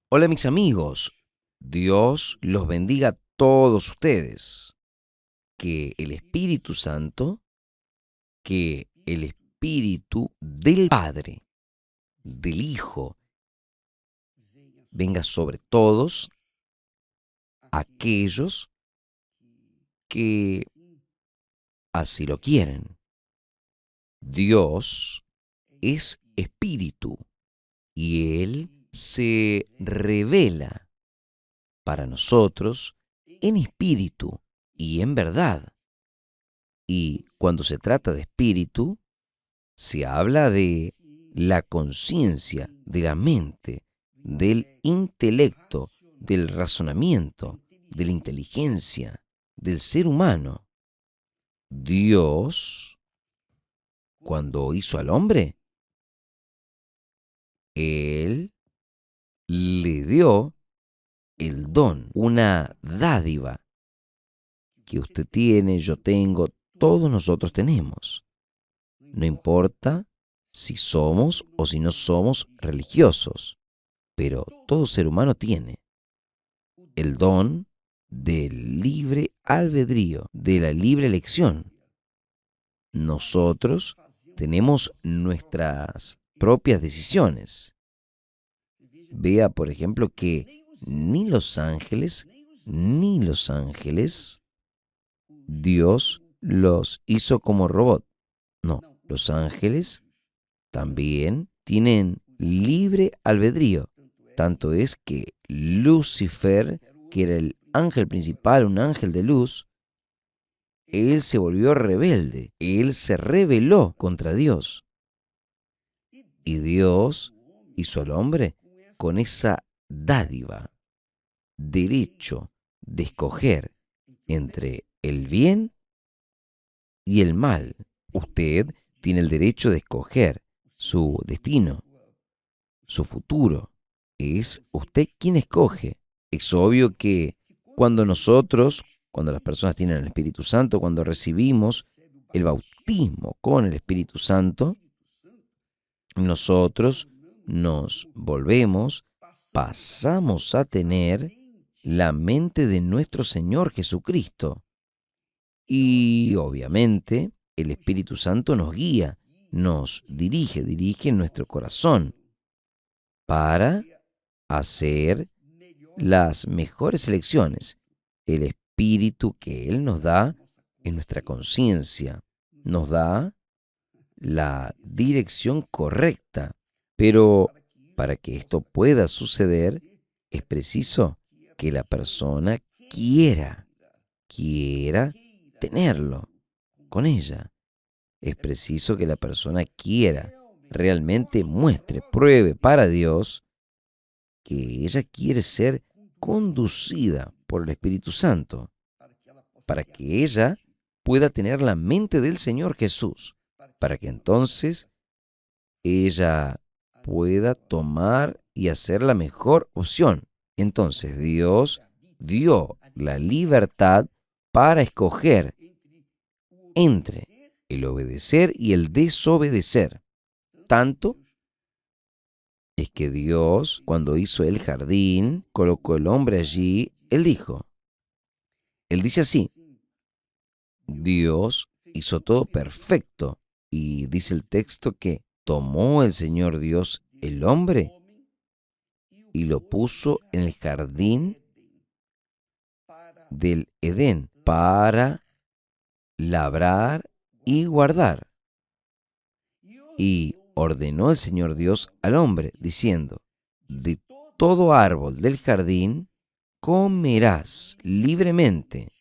Hola mis amigos, Dios los bendiga a todos ustedes. Que el Espíritu Santo, que el Espíritu del Padre, del Hijo, venga sobre todos aquellos que así lo quieren. Dios es Espíritu y Él se revela para nosotros en espíritu y en verdad. Y cuando se trata de espíritu, se habla de la conciencia, de la mente, del intelecto, del razonamiento, de la inteligencia, del ser humano. Dios, cuando hizo al hombre, Él le dio el don, una dádiva que usted tiene, yo tengo, todos nosotros tenemos. No importa si somos o si no somos religiosos, pero todo ser humano tiene el don del libre albedrío, de la libre elección. Nosotros tenemos nuestras propias decisiones. Vea, por ejemplo, que ni los ángeles, Dios los hizo como robot. No, los ángeles también tienen libre albedrío. Tanto es que Lucifer, que era el ángel principal, un ángel de luz, él se volvió rebelde, él se rebeló contra Dios. Y Dios hizo al hombre con esa dádiva, derecho de escoger entre el bien y el mal. Usted tiene el derecho de escoger su destino, su futuro. Es usted quien escoge. Es obvio que cuando las personas tienen el Espíritu Santo, cuando recibimos el bautismo con el Espíritu Santo, nosotros nos volvemos, pasamos a tener la mente de nuestro Señor Jesucristo. Y obviamente el Espíritu Santo nos guía, nos dirige nuestro corazón para hacer las mejores elecciones. El espíritu que Él nos da en nuestra conciencia, nos da la dirección correcta. Pero para que esto pueda suceder, es preciso que la persona quiera tenerlo con ella. Es preciso que la persona quiera, realmente muestre, pruebe para Dios que ella quiere ser conducida por el Espíritu Santo, para que ella pueda tener la mente del Señor Jesús, para que entonces ella pueda tomar y hacer la mejor opción. Entonces Dios dio la libertad para escoger entre el obedecer y el desobedecer. Tanto es que Dios, cuando hizo el jardín, colocó el hombre allí, él dice así, Dios hizo todo perfecto. Y dice el texto que tomó el Señor Dios el hombre y lo puso en el jardín del Edén para labrar y guardar. Y ordenó el Señor Dios al hombre, diciendo, de todo árbol del jardín comerás libremente,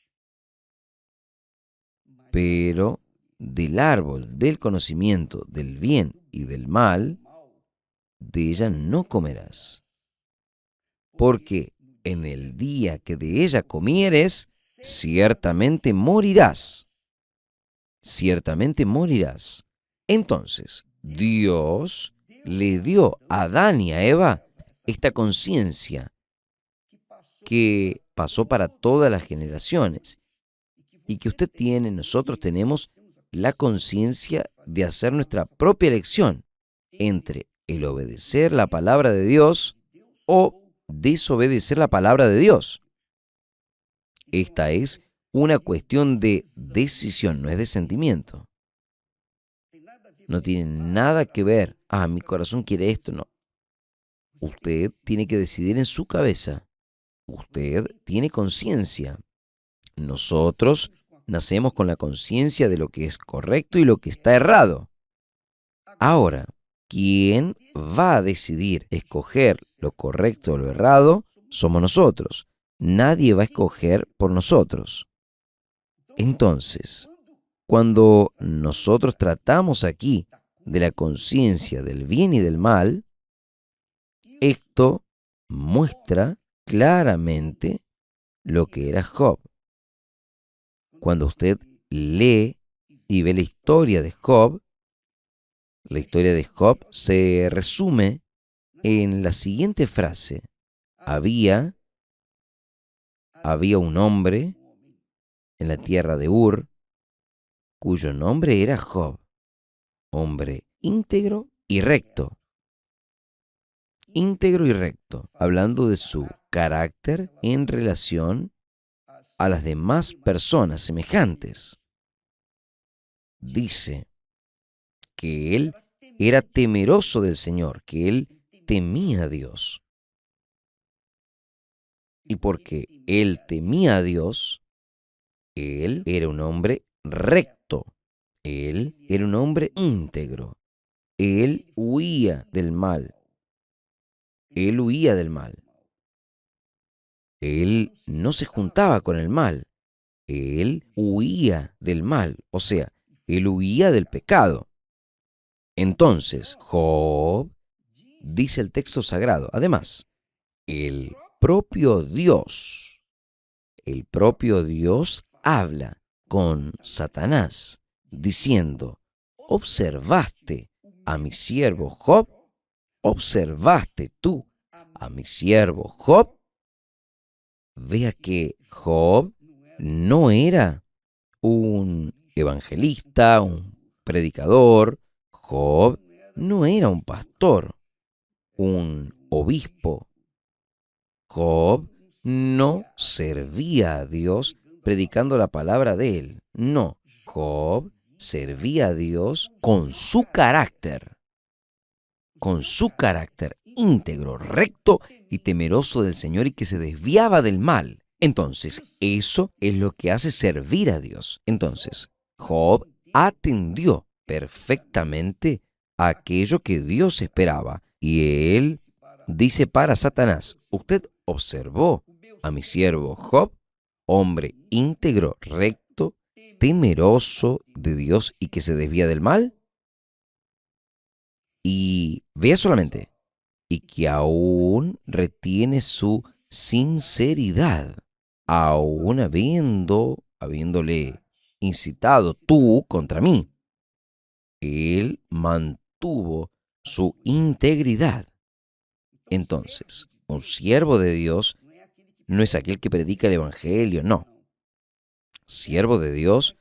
pero del árbol del conocimiento del bien y del mal, de ella no comerás, porque en el día que de ella comieres, ciertamente morirás, ciertamente morirás. Entonces, Dios le dio a Adán y a Eva esta conciencia que pasó para todas las generaciones y que usted tiene, nosotros tenemos la conciencia de hacer nuestra propia elección entre el obedecer la palabra de Dios o desobedecer la palabra de Dios. Esta es una cuestión de decisión, no es de sentimiento. No tiene nada que ver, mi corazón quiere esto, no. Usted tiene que decidir en su cabeza. Usted tiene conciencia. Nosotros nacemos con la conciencia de lo que es correcto y lo que está errado. Ahora, ¿quién va a decidir escoger lo correcto o lo errado? Somos nosotros. Nadie va a escoger por nosotros. Entonces, cuando nosotros tratamos aquí de la conciencia del bien y del mal, esto muestra claramente lo que era Job. Cuando usted lee y ve la historia de Job se resume en la siguiente frase. Había un hombre en la tierra de Ur, cuyo nombre era Job, hombre íntegro y recto. Íntegro y recto, hablando de su carácter en relación a las demás personas semejantes. Dice que él era temeroso del Señor, que él temía a Dios. Y porque él temía a Dios, él era un hombre recto, él era un hombre íntegro, él huía del mal, él no se juntaba con el mal, él huía del mal, o sea, él huía del pecado. Entonces, Job, dice el texto sagrado, además, el propio Dios habla con Satanás, diciendo, ¿observaste a mi siervo Job? ¿Observaste tú a mi siervo Job? Vea que Job no era un evangelista, un predicador. Job no era un pastor, un obispo. Job no servía a Dios predicando la palabra de él. No, Job servía a Dios con su carácter íntegro, recto y temeroso del Señor y que se desviaba del mal. Entonces, eso es lo que hace servir a Dios. Entonces, Job atendió perfectamente a aquello que Dios esperaba. Y él dice para Satanás, ¿usted observó a mi siervo Job, hombre íntegro, recto, temeroso de Dios y que se desvía del mal? Y vea solamente, y que aún retiene su sinceridad, aún habiéndole incitado tú contra mí. Él mantuvo su integridad. Entonces, un siervo de Dios no es aquel que predica el evangelio, no. Un siervo de Dios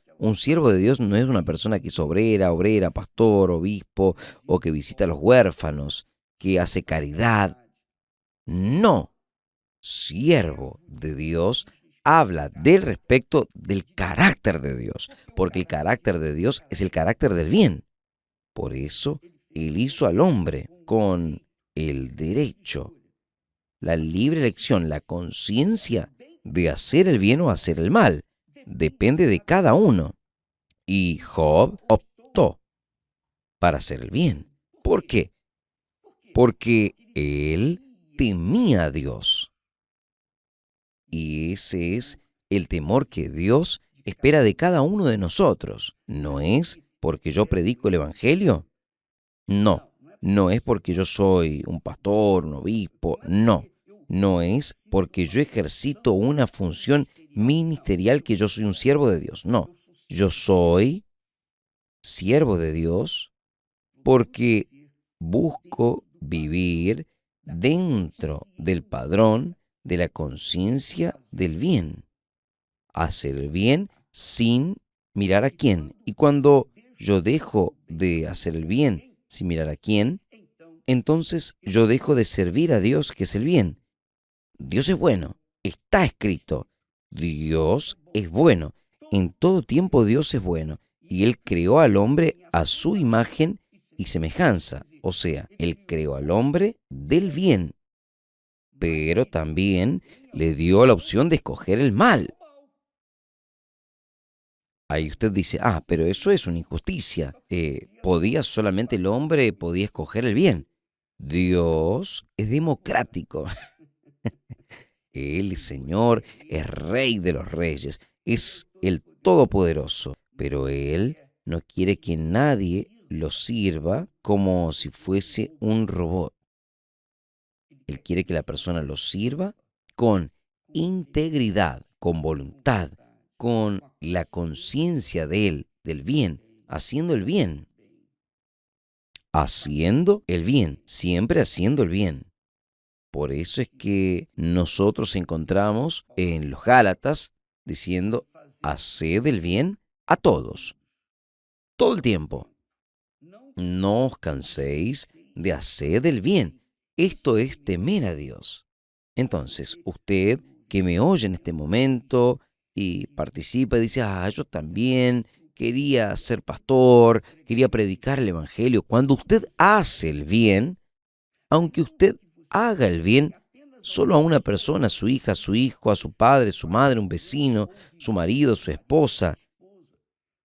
no es una persona que es obrera, pastor, obispo, o que visita a los huérfanos, que hace caridad. No. Siervo de Dios habla del respecto del carácter de Dios, porque el carácter de Dios es el carácter del bien. Por eso, Él hizo al hombre con el derecho, la libre elección, la conciencia de hacer el bien o hacer el mal. Depende de cada uno. Y Job optó para hacer el bien. ¿Por qué? Porque él temía a Dios. Y ese es el temor que Dios espera de cada uno de nosotros. ¿No es porque yo predico el evangelio? No. No es porque yo soy un pastor, un obispo. No. No es porque yo ejercito una función ministerial que yo soy un siervo de Dios. No. Yo soy siervo de Dios porque busco vivir dentro del padrón de la conciencia del bien. Hacer el bien sin mirar a quién. Y cuando yo dejo de hacer el bien sin mirar a quién, entonces yo dejo de servir a Dios, que es el bien. Dios es bueno. Está escrito. Dios es bueno. En todo tiempo Dios es bueno. Y Él creó al hombre a su imagen y semejanza. O sea, Él creó al hombre del bien, pero también le dio la opción de escoger el mal. Ahí usted dice, pero eso es una injusticia. Podía solamente el hombre, podía escoger el bien. Dios es democrático. Él es Señor, es Rey de los Reyes, es el Todopoderoso. Pero Él no quiere que nadie lo sirva como si fuese un robot. Él quiere que la persona lo sirva con integridad, con voluntad, con la conciencia de Él, del bien, haciendo el bien. Haciendo el bien, siempre haciendo el bien. Por eso es que nosotros encontramos en los Gálatas diciendo, haced el bien a todos, todo el tiempo. No os canséis de hacer el bien. Esto es temer a Dios. Entonces, usted que me oye en este momento y participa y dice, yo también quería ser pastor, quería predicar el Evangelio. Cuando usted hace el bien, aunque usted haga el bien solo a una persona, a su hija, a su hijo, a su padre, su madre, un vecino, su marido, su esposa,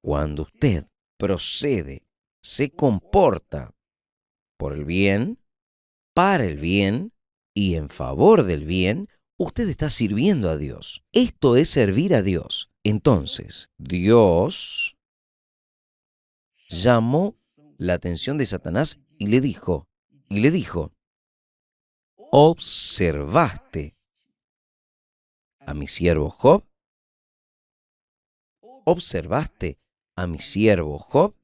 cuando usted procede, se comporta por el bien, para el bien y en favor del bien, usted está sirviendo a Dios. Esto es servir a Dios. Entonces, Dios llamó la atención de Satanás y le dijo, ¿observaste a mi siervo Job? ¿Observaste a mi siervo Job?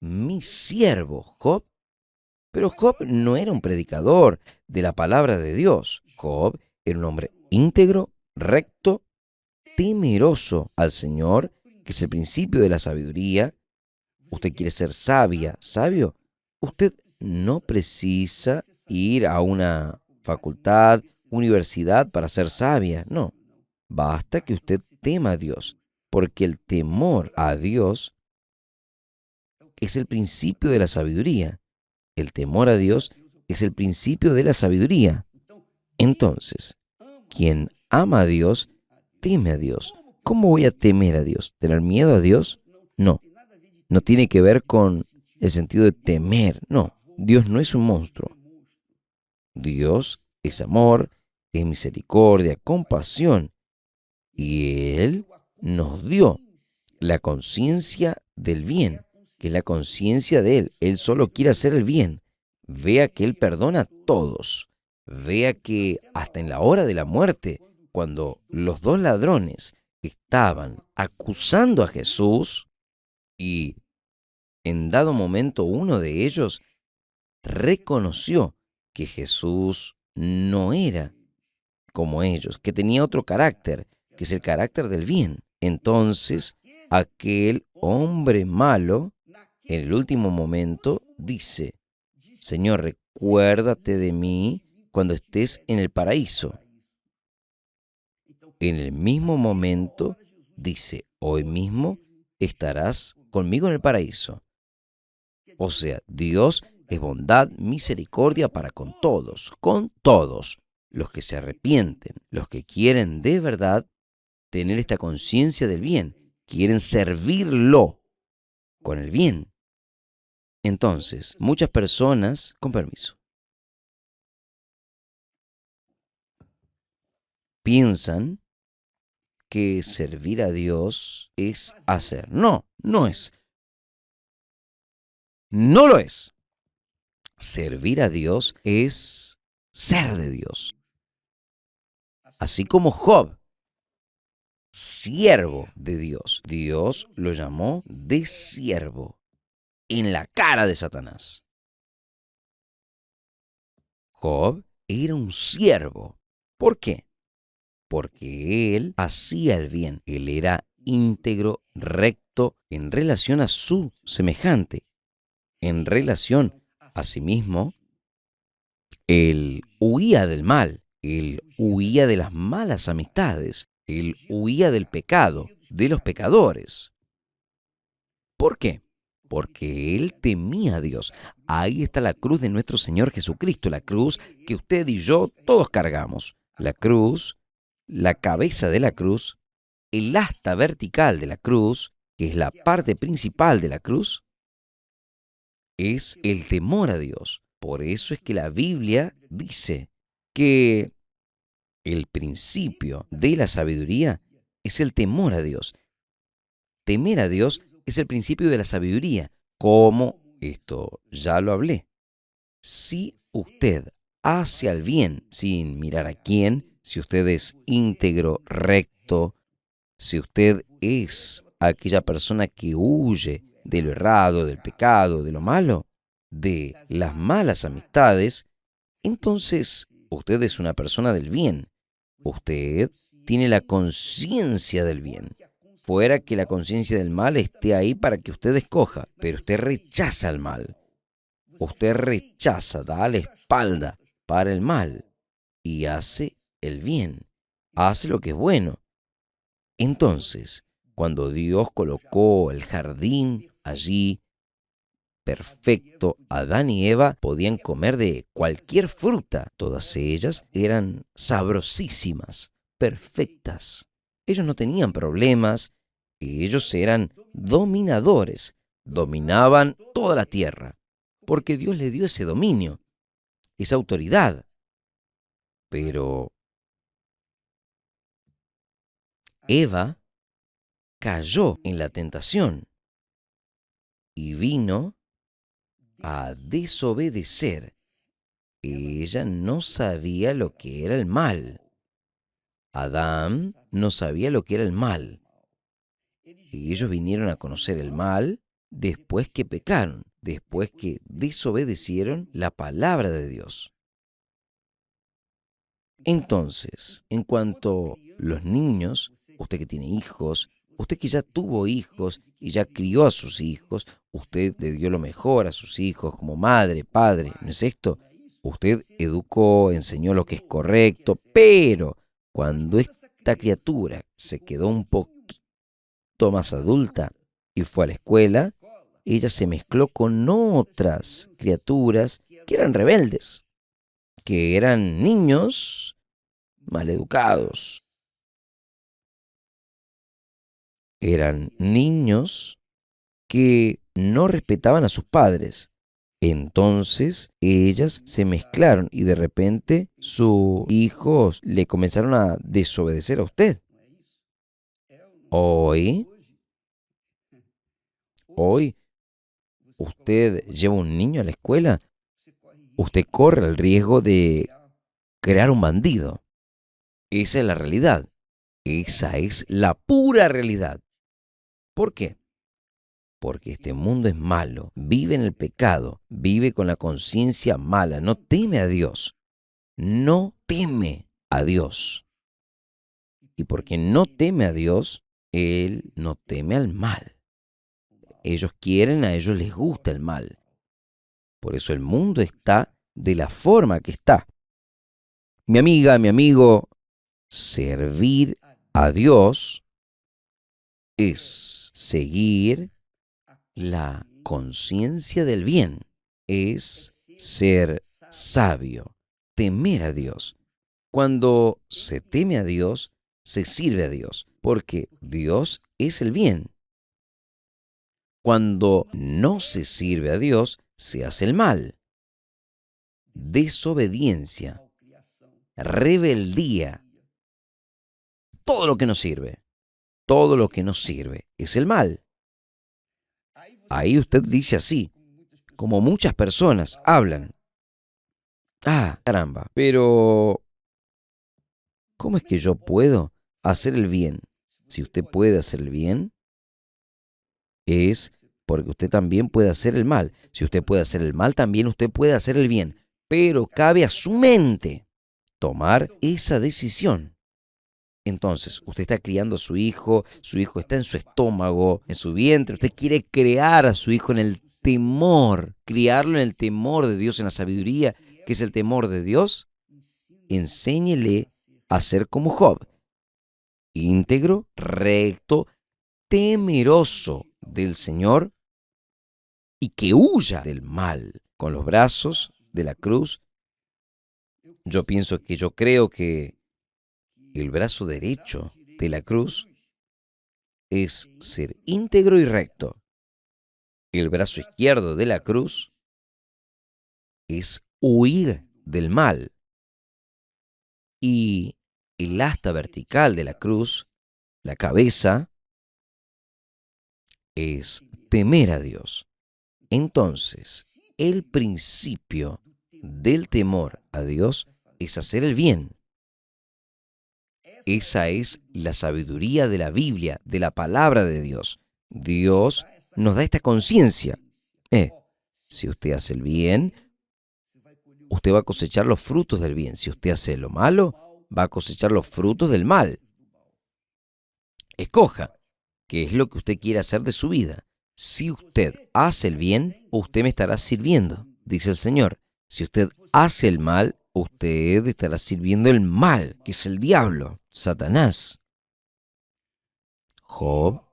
Mi siervo Job. Pero Job no era un predicador de la palabra de Dios. Job era un hombre íntegro, recto, temeroso al Señor, que es el principio de la sabiduría. Usted quiere ser sabio. Usted no precisa ir a una facultad, universidad para ser sabia. No, basta que usted tema a Dios, porque el temor a Dios es el principio de la sabiduría. El temor a Dios es el principio de la sabiduría. Entonces, quien ama a Dios, teme a Dios. ¿Cómo voy a temer a Dios? ¿Tener miedo a Dios? No, no tiene que ver con el sentido de temer. No, Dios no es un monstruo. Dios es amor, es misericordia, compasión. Y Él nos dio la conciencia del bien, que es la conciencia de Él. Él solo quiere hacer el bien. Vea que Él perdona a todos. Vea que hasta en la hora de la muerte, cuando los dos ladrones estaban acusando a Jesús y en dado momento uno de ellos reconoció que Jesús no era como ellos, que tenía otro carácter, que es el carácter del bien. Entonces, aquel hombre malo, en el último momento, dice, Señor, recuérdate de mí cuando estés en el paraíso. En el mismo momento, dice, hoy mismo estarás conmigo en el paraíso. O sea, Dios es bondad, misericordia para con todos los que se arrepienten, los que quieren de verdad tener esta conciencia del bien, quieren servirlo con el bien. Entonces, muchas personas, con permiso, piensan que servir a Dios es hacer. No, no es. No lo es. Servir a Dios es ser de Dios. Así como Job, siervo de Dios. Dios lo llamó de siervo en la cara de Satanás. Job era un siervo. ¿Por qué? Porque él hacía el bien. Él era íntegro, recto en relación a su semejante. En relación a sí mismo, él huía del mal. Él huía de las malas amistades. Él huía del pecado, de los pecadores. ¿Por qué? Porque él temía a Dios. Ahí está la cruz de nuestro Señor Jesucristo, la cruz que usted y yo todos cargamos. La cruz, la cabeza de la cruz, el asta vertical de la cruz, que es la parte principal de la cruz, es el temor a Dios. Por eso es que la Biblia dice que el principio de la sabiduría es el temor a Dios. Temer a Dios es el principio de la sabiduría. ¿Cómo? Esto ya lo hablé. Si usted hace al bien sin mirar a quién, si usted es íntegro, recto, si usted es aquella persona que huye de lo errado, del pecado, de lo malo, de las malas amistades, entonces usted es una persona del bien. Usted tiene la conciencia del bien. Fuera que la conciencia del mal esté ahí para que usted escoja, pero usted rechaza el mal. Usted rechaza, da la espalda para el mal y hace el bien, hace lo que es bueno. Entonces, cuando Dios colocó el jardín allí, perfecto, Adán y Eva podían comer de cualquier fruta. Todas ellas eran sabrosísimas, perfectas. Ellos no tenían problemas, ellos eran dominadores, dominaban toda la tierra, porque Dios le dio ese dominio, esa autoridad. Pero Eva cayó en la tentación y vino a desobedecer. Ella no sabía lo que era el mal. Adán no sabía lo que era el mal. Y ellos vinieron a conocer el mal después que pecaron, después que desobedecieron la palabra de Dios. Entonces, en cuanto a los niños, usted que tiene hijos, usted que ya tuvo hijos y ya crió a sus hijos, usted le dio lo mejor a sus hijos como madre, padre, ¿no es esto? Usted educó, enseñó lo que es correcto, pero cuando esta criatura se quedó un poquito más adulta y fue a la escuela, ella se mezcló con otras criaturas que eran rebeldes, que eran niños maleducados. Eran niños que no respetaban a sus padres. Entonces ellas se mezclaron y de repente sus hijos le comenzaron a desobedecer a usted. Hoy, hoy, usted lleva un niño a la escuela, usted corre el riesgo de crear un bandido. Esa es la realidad. Esa es la pura realidad. ¿Por qué? Porque este mundo es malo, vive en el pecado, vive con la conciencia mala, no teme a Dios, no teme a Dios. Y porque no teme a Dios, Él no teme al mal. Ellos quieren, a ellos les gusta el mal. Por eso el mundo está de la forma que está. Mi amiga, mi amigo, servir a Dios es seguir la conciencia del bien, es ser sabio, temer a Dios. Cuando se teme a Dios, se sirve a Dios, porque Dios es el bien. Cuando no se sirve a Dios, se hace el mal. Desobediencia, rebeldía, todo lo que no sirve, todo lo que no sirve es el mal. Ahí usted dice así, como muchas personas hablan. Ah, caramba, pero ¿cómo es que yo puedo hacer el bien? Si usted puede hacer el bien, es porque usted también puede hacer el mal. Si usted puede hacer el mal, también usted puede hacer el bien. Pero cabe a su mente tomar esa decisión. Entonces, usted está criando a su hijo está en su estómago, en su vientre, usted quiere crear a su hijo en el temor, criarlo en el temor de Dios, en la sabiduría, que es el temor de Dios. enséñele a ser como Job, íntegro, recto, temeroso del Señor y que huya del mal con los brazos de la cruz. Yo creo que el brazo derecho de la cruz es ser íntegro y recto. El brazo izquierdo de la cruz es huir del mal. Y el asta vertical de la cruz, la cabeza, es temer a Dios. Entonces, el principio del temor a Dios es hacer el bien. Esa es la sabiduría de la Biblia, de la palabra de Dios. Dios nos da esta conciencia. Si usted hace el bien, usted va a cosechar los frutos del bien. Si usted hace lo malo, va a cosechar los frutos del mal. Escoja qué es lo que usted quiere hacer de su vida. Si usted hace el bien, usted me estará sirviendo, dice el Señor. Si usted hace el mal, usted estará sirviendo el mal, que es el diablo, Satanás. Job,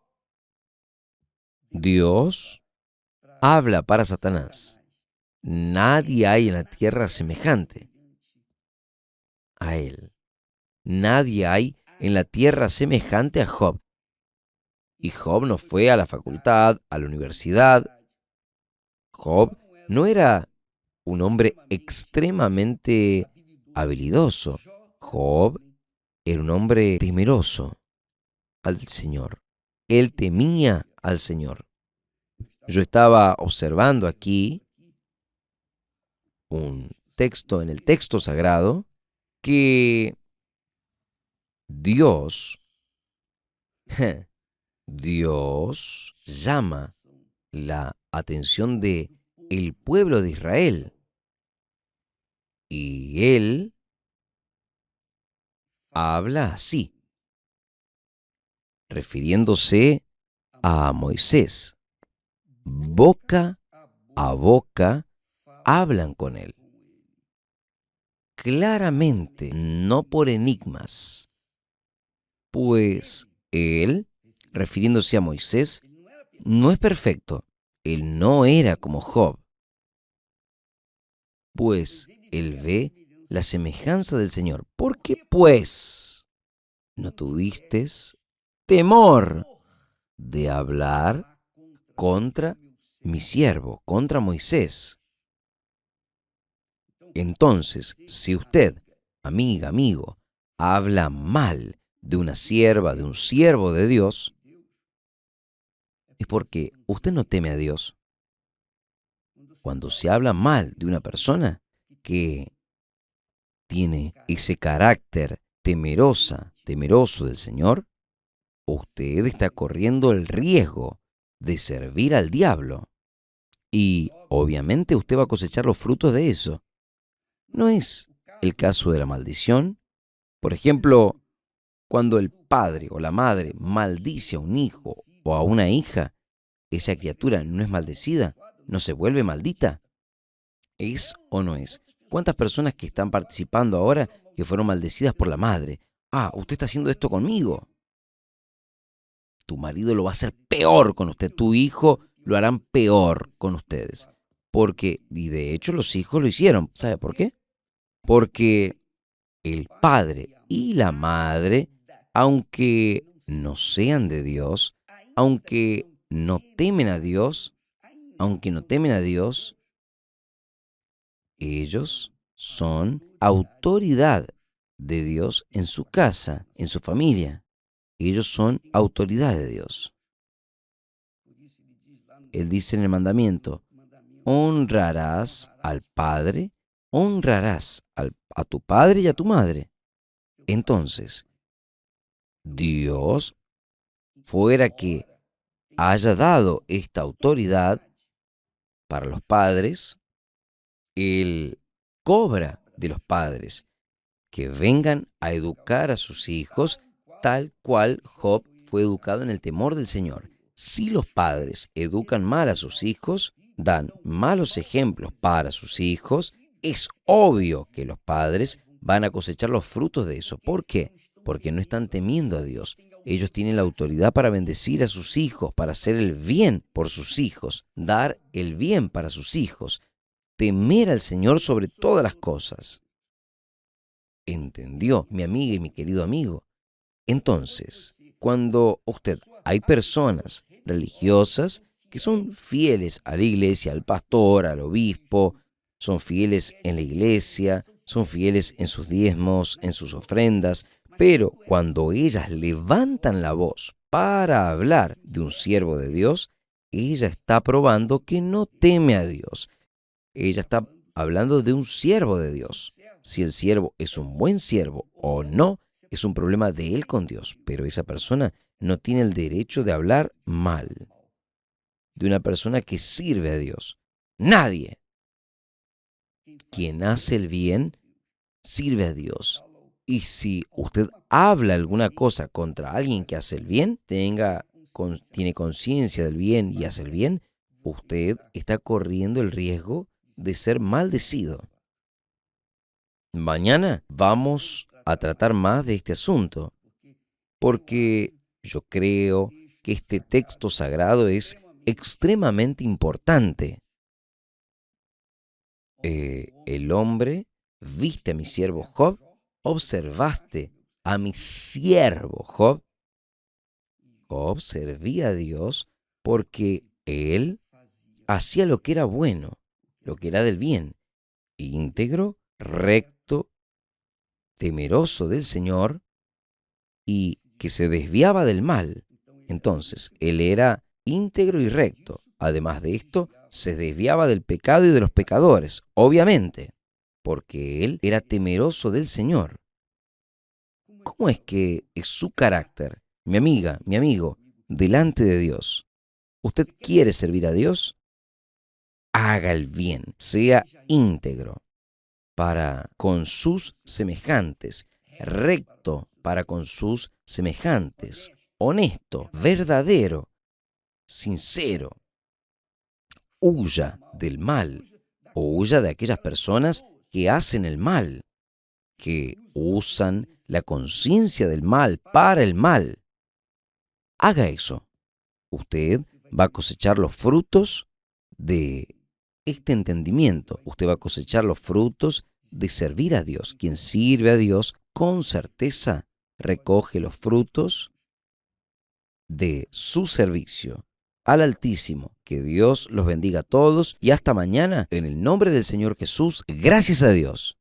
Dios habla para Satanás. Nadie hay en la tierra semejante a él. Nadie hay en la tierra semejante a Job. Y Job no fue a la facultad, a la universidad. Job no era un hombre extremadamente habilidoso. Job era un hombre temeroso al Señor. Él temía al Señor. Yo estaba observando aquí un texto en el texto sagrado que Dios llama la atención de el pueblo de Israel. Y él habla así, refiriéndose a Moisés. Boca a boca hablan con él. Claramente, no por enigmas. Pues él, refiriéndose a Moisés, no es perfecto. Él no era como Job. Pues él ve la semejanza del Señor. ¿Por qué, pues, no tuviste temor de hablar contra mi siervo, contra Moisés? Entonces, si usted, amiga, amigo, habla mal de una sierva, de un siervo de Dios, es porque usted no teme a Dios. Cuando se habla mal de una persona que tiene ese carácter temeroso del Señor, usted está corriendo el riesgo de servir al diablo. Y obviamente usted va a cosechar los frutos de eso. No es el caso de la maldición. Por ejemplo, cuando el padre o la madre maldice a un hijo o a una hija, esa criatura no es maldecida, no se vuelve maldita. ¿Es o no es? ¿Cuántas personas que están participando ahora que fueron maldecidas por la madre? Usted está haciendo esto conmigo. Tu marido lo va a hacer peor con usted. Tu hijo lo harán peor con ustedes. Y de hecho los hijos lo hicieron. ¿Sabe por qué? Porque el padre y la madre, aunque no sean de Dios, aunque no temen a Dios, ellos son autoridad de Dios en su casa, en su familia. Ellos son autoridad de Dios. Él dice en el mandamiento, honrarás al padre, honrarás a tu padre y a tu madre. Entonces, Dios, fuera que haya dado esta autoridad para los padres, Él cobra de los padres que vengan a educar a sus hijos tal cual Job fue educado en el temor del Señor. Si los padres educan mal a sus hijos, dan malos ejemplos para sus hijos, es obvio que los padres van a cosechar los frutos de eso. ¿Por qué? Porque no están temiendo a Dios. Ellos tienen la autoridad para bendecir a sus hijos, para hacer el bien por sus hijos, dar el bien para sus hijos, temer al Señor sobre todas las cosas. ¿Entendió, mi amiga y mi querido amigo? Entonces, cuando hay personas religiosas que son fieles a la iglesia, al pastor, al obispo, son fieles en la iglesia, son fieles en sus diezmos, en sus ofrendas, pero cuando ellas levantan la voz para hablar de un siervo de Dios, ella está probando que no teme a Dios. Ella está hablando de un siervo de Dios. Si el siervo es un buen siervo o no, es un problema de él con Dios, pero esa persona no tiene el derecho de hablar mal de una persona que sirve a Dios. Nadie. Quien hace el bien sirve a Dios. Y si usted habla alguna cosa contra alguien que hace el bien, tiene conciencia del bien y hace el bien, usted está corriendo el riesgo de ser maldecido. Mañana vamos a tratar más de este asunto, porque yo creo que este texto sagrado es extremadamente importante. El hombre, viste a mi siervo Job, observaste a mi siervo Job. Job servía a Dios porque él hacía lo que era bueno, lo que era del bien, íntegro, recto, temeroso del Señor y que se desviaba del mal. Entonces, él era íntegro y recto. Además de esto, se desviaba del pecado y de los pecadores, obviamente, porque él era temeroso del Señor. ¿Cómo es que es su carácter, mi amiga, mi amigo, delante de Dios? ¿Usted quiere servir a Dios? Haga el bien, sea íntegro para con sus semejantes, recto para con sus semejantes, honesto, verdadero, sincero. Huya del mal o huya de aquellas personas que hacen el mal, que usan la conciencia del mal para el mal. Haga eso. Usted va a cosechar los frutos de este entendimiento. Usted va a cosechar los frutos de servir a Dios. Quien sirve a Dios con certeza recoge los frutos de su servicio al Altísimo. Que Dios los bendiga a todos y hasta mañana en el nombre del Señor Jesús. Gracias a Dios.